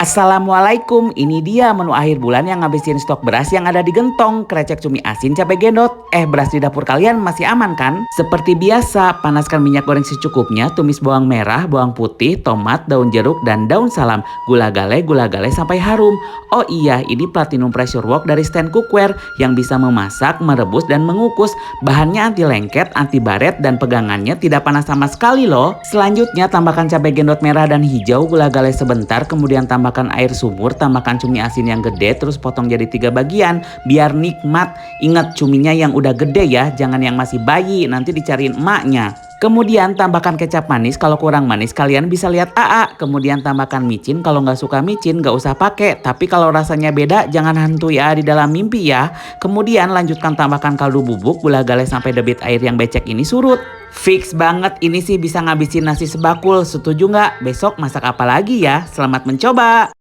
Assalamualaikum, ini dia menu akhir bulan yang ngabisin stok beras yang ada di gentong, krecek cumi asin cabai gendot. Beras di dapur kalian masih aman kan? Seperti biasa, panaskan minyak goreng secukupnya, tumis bawang merah, bawang putih, tomat, daun jeruk, dan daun salam. Gula gale sampai harum. Oh iya, ini platinum pressure wok dari stand cookware yang bisa memasak, merebus, dan mengukus. Bahannya anti lengket, anti baret, dan pegangannya tidak panas sama sekali loh. Selanjutnya tambahkan cabai gendot merah dan hijau, gula gale sebentar, kemudian tambahkan air sumur, tambahkan cumi asin yang gede, terus potong jadi 3 bagian biar nikmat. Ingat cuminya yang udah gede ya, jangan yang masih bayi, nanti dicariin emaknya. Kemudian tambahkan kecap manis, kalau kurang manis kalian bisa lihat AA. Kemudian tambahkan micin, kalau nggak suka micin nggak usah pakai. Tapi kalau rasanya beda jangan hantui AA di dalam mimpi ya. Kemudian lanjutkan tambahkan kaldu bubuk, gula gale sampai debit air yang becek ini surut. Fix banget, ini sih bisa ngabisin nasi sebakul. Setuju nggak? Besok masak apa lagi ya? Selamat mencoba.